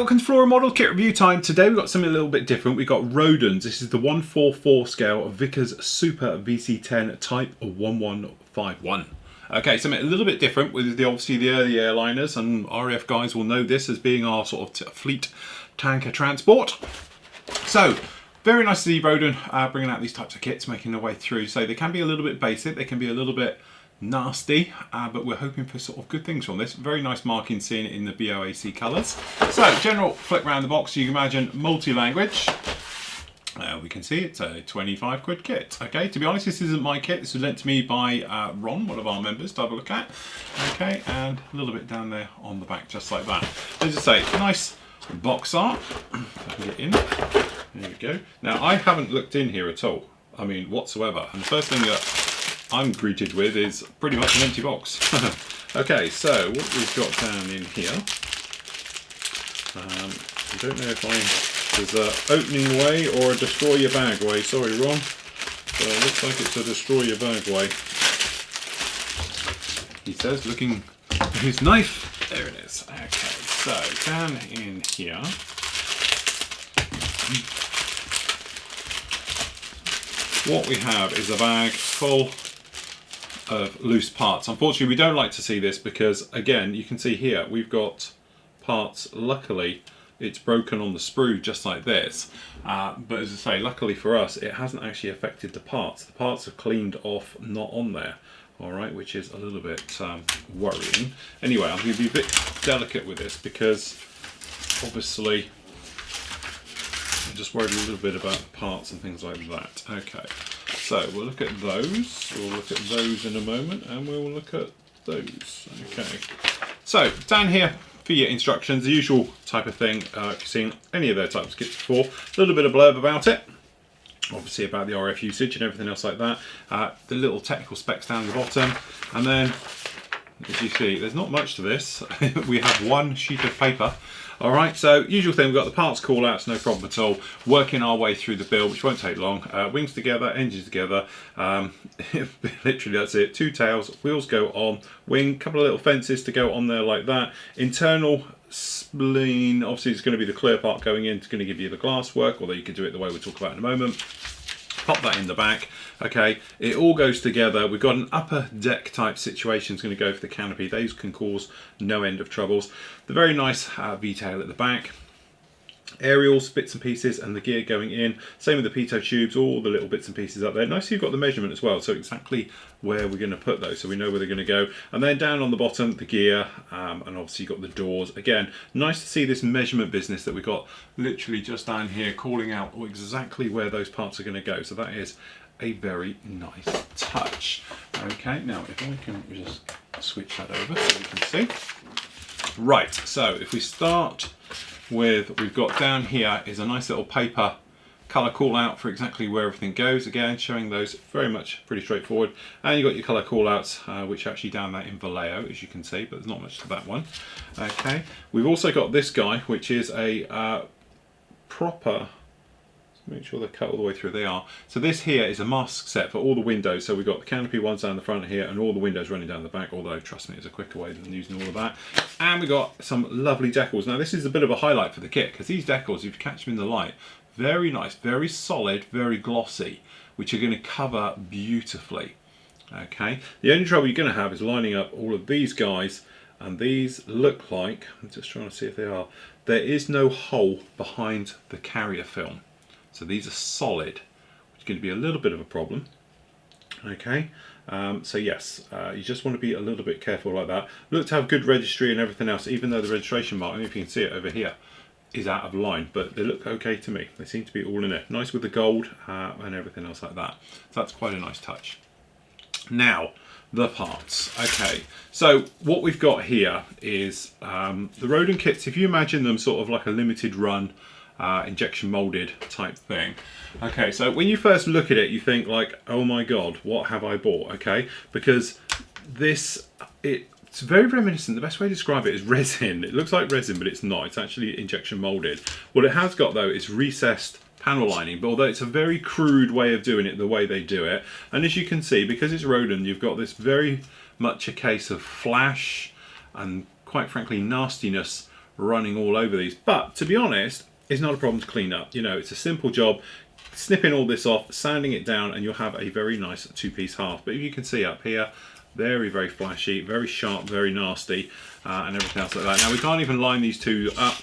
welcome to Flooring Model Kit Review time. Today we've got something a little bit different. We've got Rodens. This is the 144 scale of Vickers Super VC10 Type 1151. Okay, something a little bit different with obviously the early airliners, and RAF guys will know this as being our sort of fleet tanker transport. So, very nice to see Roden bringing out these types of kits, making their way through. So they can be a little bit basic, they can be a little bit nasty, but we're hoping for sort of good things from this. Very nice marking, seeing it in the BOAC colours. So general flick around the box, you can imagine multi-language. We can see it's a 25 quid kit. Okay, to be honest, this isn't my kit. This was lent to me by Ron, one of our members, to have a look at. Okay, and a little bit down there on the back, just like that. As I say, nice box art. Get in. There we go. Now, I haven't looked in here at all. I mean, whatsoever. And the first thing that I'm greeted with is pretty much an empty box. Okay, so what we've got down in here, I don't know if there's a opening way or a destroy your bag way. Sorry, Ron. So it looks like it's a destroy your bag way. He says, looking at his knife. There it is. Okay, so down in here, what we have is a bag full of loose parts. Unfortunately, we don't like to see this because, again, you can see here we've got parts. Luckily, it's broken on the sprue just like this, but as I say, luckily for us, it hasn't actually affected the parts. The parts are cleaned off, not on there. All right, which is a little bit worrying. Anyway, I'm going to be a bit delicate with this because obviously I'm just worried a little bit about parts and things like that. Okay, so we'll look at those. We'll look at those in a moment, and we'll look at those. Okay, so down here for your instructions, the usual type of thing. If you've seen any of their types of kits before, a little bit of blurb about it. Obviously about the RF usage and everything else like that. The little technical specs down the bottom, and then as you see, there's not much to this. We have one sheet of paper. All right, so usual thing, we've got the parts call outs, no problem at all. Working our way through the build, which won't take long. Wings together, engines together. Literally, that's it. Two tails, wheels go on, wing, couple of little fences to go on there like that. Internal spleen, obviously it's going to be the clear part going in. It's going to give you the glass work, although you could do it the way we'll talk about in a moment. Pop that in the back. Okay, it all goes together. We've got an upper deck type situation. It's going to go for the canopy. Those can cause no end of troubles. The very nice V-tail at the back. Aerials, bits and pieces, and the gear going in. Same with the pitot tubes, all the little bits and pieces up there. Nice, you've got the measurement as well, so exactly where we're going to put those, so we know where they're going to go. And then down on the bottom, the gear, and obviously you've got the doors. Again, nice to see this measurement business that we've got literally just down here, calling out exactly where those parts are going to go. So that is a very nice touch. Okay, now if I can just switch that over so you can see. Right, so if we start with, we've got down here is a nice little paper colour call out for exactly where everything goes. Again, showing those very much pretty straightforward. And you've got your colour call outs, which actually down there in Vallejo, as you can see, but there's not much to that one. Okay, we've also got this guy, which is a proper, make sure they're cut all the way through. They are. So this here is a mask set for all the windows. So we've got the canopy ones down the front here and all the windows running down the back, although trust me, it's a quicker way than using all of that. And we've got some lovely decals. Now this is a bit of a highlight for the kit because these decals, if you catch them in the light, very nice, very solid, very glossy, which are going to cover beautifully. Okay, the only trouble you're going to have is lining up all of these guys, and these look like, I'm just trying to see if they are, there is no hole behind the carrier film. So these are solid, which is going to be a little bit of a problem. Okay, so yes, you just want to be a little bit careful like that. Look to have good registry and everything else, even though the registration mark, I don't know if you can see it over here, is out of line, but they look okay to me. They seem to be all in there. Nice with the gold and everything else like that. So that's quite a nice touch. Now, the parts. Okay, so what we've got here is the Roden kits. If you imagine them sort of like a limited run, injection molded type thing. Okay, so when you first look at it, you think like, oh my god, what have I bought? Okay, because this, it's very reminiscent. The best way to describe it is resin. It looks like resin, but it's not. It's actually injection molded. What it has got though is recessed panel lining, but although it's a very crude way of doing it, the way they do it, and as you can see, because it's Roden, you've got this very much a case of flash and quite frankly nastiness running all over these. But to be honest, it's not a problem to clean up. You know, it's a simple job. Snipping all this off, sanding it down, and you'll have a very nice two-piece half. But you can see up here, very, very flashy, very sharp, very nasty, and everything else like that. Now we can't even line these two up.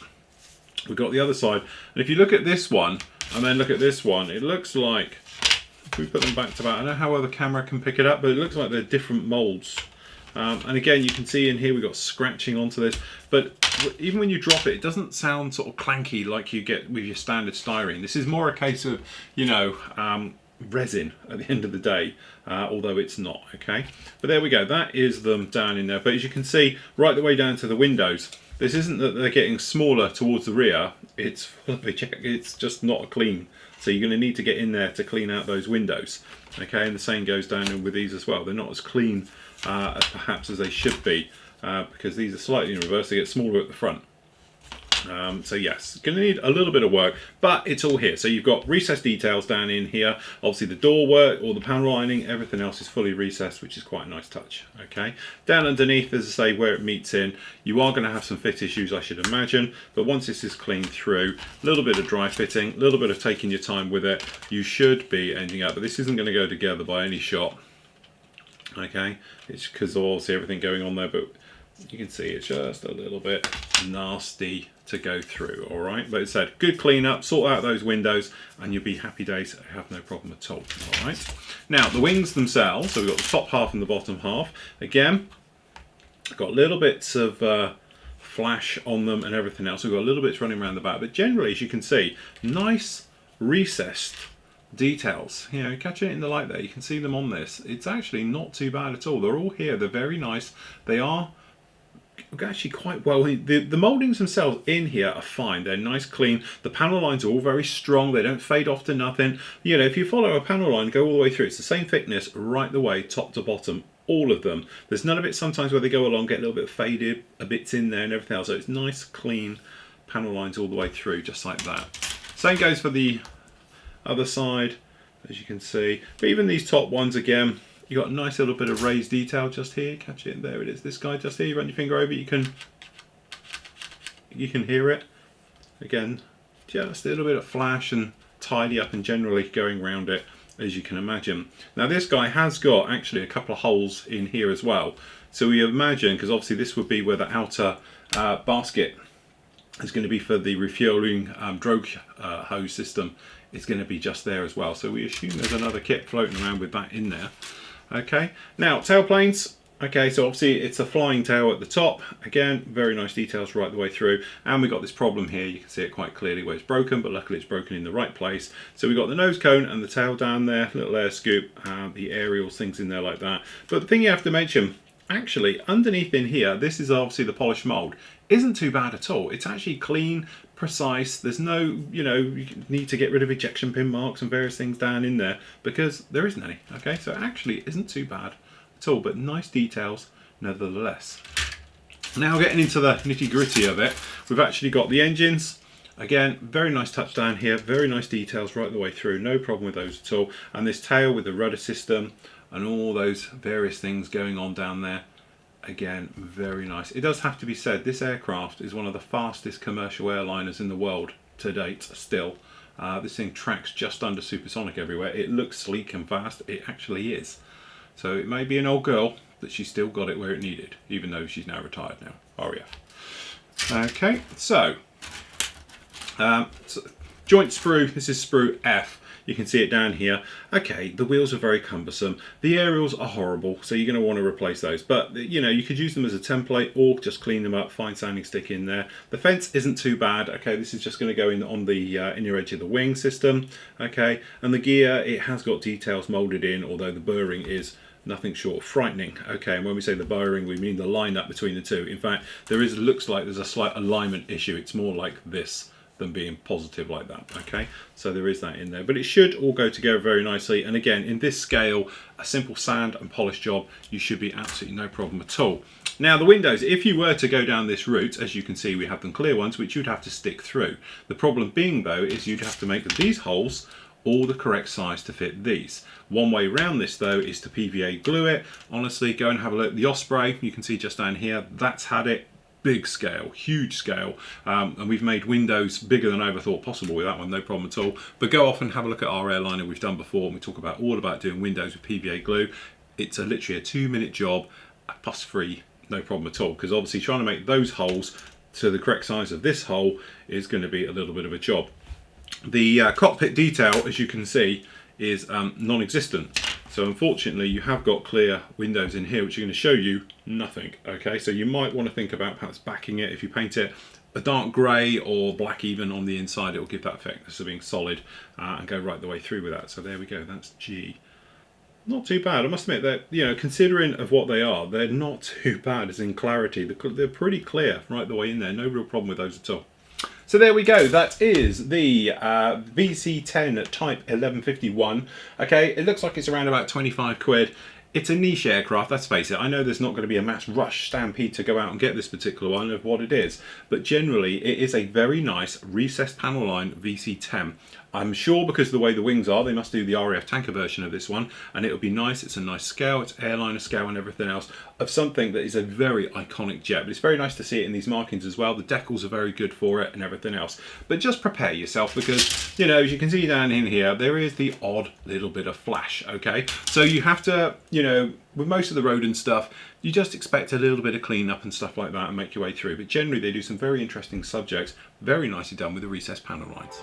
We've got the other side, and if you look at this one and then look at this one, it looks like, if we put them back to back, I don't know how well the camera can pick it up, but it looks like they're different molds. And again, you can see in here we've got scratching onto this, but even when you drop it, it doesn't sound sort of clanky like you get with your standard styrene. This is more a case of, you know, resin at the end of the day, although it's not, okay? But there we go, that is them down in there. But as you can see, right the way down to the windows, this isn't that they're getting smaller towards the rear, it's just not a clean. So you're going to need to get in there to clean out those windows, okay? And the same goes down in with these as well. They're not as clean as perhaps as they should be, because these are slightly in reverse, they get smaller at the front. So yes, going to need a little bit of work, but it's all here. So you've got recessed details down in here. Obviously the door work, all the panel lining, everything else is fully recessed, which is quite a nice touch. Okay, down underneath, as I say, where it meets in, you are going to have some fit issues, I should imagine. But once this is cleaned through, a little bit of dry fitting, a little bit of taking your time with it, you should be ending up. But this isn't going to go together by any shot. Okay, it's because of obviously everything going on there, but you can see it's just a little bit nasty to go through. All right, but it said good cleanup, sort out those windows, and you'll be happy days. Have no problem at all. All right, now the wings themselves, so we've got the top half and the bottom half. Again, got little bits of flash on them and everything else. We've got little bits running around the back, but generally, as you can see, nice recessed details. You know, catching it in the light there, you can see them on this. It's actually not too bad at all. They're all here, they're very nice. They are actually quite well, the mouldings themselves in here are fine. They're nice, clean. The panel lines are all very strong. They don't fade off to nothing. You know, if you follow a panel line, go all the way through, it's the same thickness right the way, top to bottom, all of them. There's none of it sometimes where they go along, get a little bit faded, a bit's in there and everything else. So it's nice, clean panel lines all the way through, just like that. Same goes for the other side, as you can see. But even these top ones, again, you got a nice little bit of raised detail just here. Catch it, there it is. This guy just here. You run your finger over, you can hear it. Again, just a little bit of flash and tidy up and generally going around it, as you can imagine. Now this guy has got actually a couple of holes in here as well. So we imagine, because obviously this would be where the outer basket is going to be for the refueling drogue hose system. It's going to be just there as well. So we assume there's another kit floating around with that in there. Okay, now tailplanes. Okay, so obviously it's a flying tail at the top. Again, very nice details right the way through. And we've got this problem here, you can see it quite clearly where it's broken, but luckily it's broken in the right place. So we've got the nose cone and the tail down there, little air scoop, the aerials, things in there like that. But the thing you have to mention, actually underneath in here, this is obviously the polished mould, isn't too bad at all. It's actually clean, precise. There's no, you know, you need to get rid of ejection pin marks and various things down in there because there isn't any. Okay, so it actually isn't too bad at all, but nice details nevertheless. Now getting into the nitty gritty of it, we've actually got the engines. Again, very nice touch down here, very nice details right the way through, no problem with those at all. And this tail with the rudder system and all those various things going on down there. Again, very nice. It does have to be said, this aircraft is one of the fastest commercial airliners in the world to date still. This thing tracks just under supersonic everywhere. It looks sleek and fast, it actually is. So it may be an old girl, but she's still got it where it needed, even though she's now retired now, RAF. Okay, so joint sprue, this is sprue F. You can see it down here. Okay, the wheels are very cumbersome. The aerials are horrible, so you're going to want to replace those. But, you know, you could use them as a template or just clean them up, fine sanding stick in there. The fence isn't too bad. Okay, this is just going to go in on the inner edge of the wing system. Okay, and the gear, it has got details moulded in, although the burring is nothing short of frightening. Okay, and when we say the burring, we mean the line up between the two. In fact, looks like there's a slight alignment issue. It's more like this than being positive like that. Okay, so there is that in there, but it should all go together very nicely. And again, in this scale, a simple sand and polish job, you should be absolutely no problem at all. Now the windows, if you were to go down this route, as you can see, we have them clear ones, which you'd have to stick through. The problem being though, is you'd have to make these holes all the correct size to fit these. One way around this though is to PVA glue it. Honestly, go and have a look. The Osprey, you can see just down here, that's had it big scale, huge scale, and we've made windows bigger than I ever thought possible with that one, no problem at all. But go off and have a look at our airliner we've done before, and we talk about all about doing windows with PVA glue. It's literally a 2-minute job, plus free, no problem at all, because obviously trying to make those holes to the correct size of this hole is going to be a little bit of a job. The cockpit detail, as you can see, is non-existent. So unfortunately you have got clear windows in here which are going to show you nothing. Okay, so you might want to think about perhaps backing it. If you paint it a dark grey or black even on the inside, it will give that effect of being solid and go right the way through with that. So there we go, that's G. Not too bad. I must admit that, you know, considering of what they are, they're not too bad as in clarity. They're pretty clear right the way in there. No real problem with those at all. So there we go. That is the VC10 Type 1151. Okay, it looks like it's around about 25 quid. It's a niche aircraft, let's face it. I know there's not going to be a mass rush stampede to go out and get this particular one of what it is, but generally it is a very nice recessed panel line VC10. I'm sure because of the way the wings are, they must do the RAF tanker version of this one, and it'll be nice. It's a nice scale, it's airliner scale and everything else of something that is a very iconic jet. But it's very nice to see it in these markings as well. The decals are very good for it and everything else. But just prepare yourself because, you know, as you can see down in here, there is the odd little bit of flash, okay? So you have to, you know, with most of the Roden stuff, you just expect a little bit of cleanup and stuff like that and make your way through. But generally they do some very interesting subjects, very nicely done with the recessed panel lines.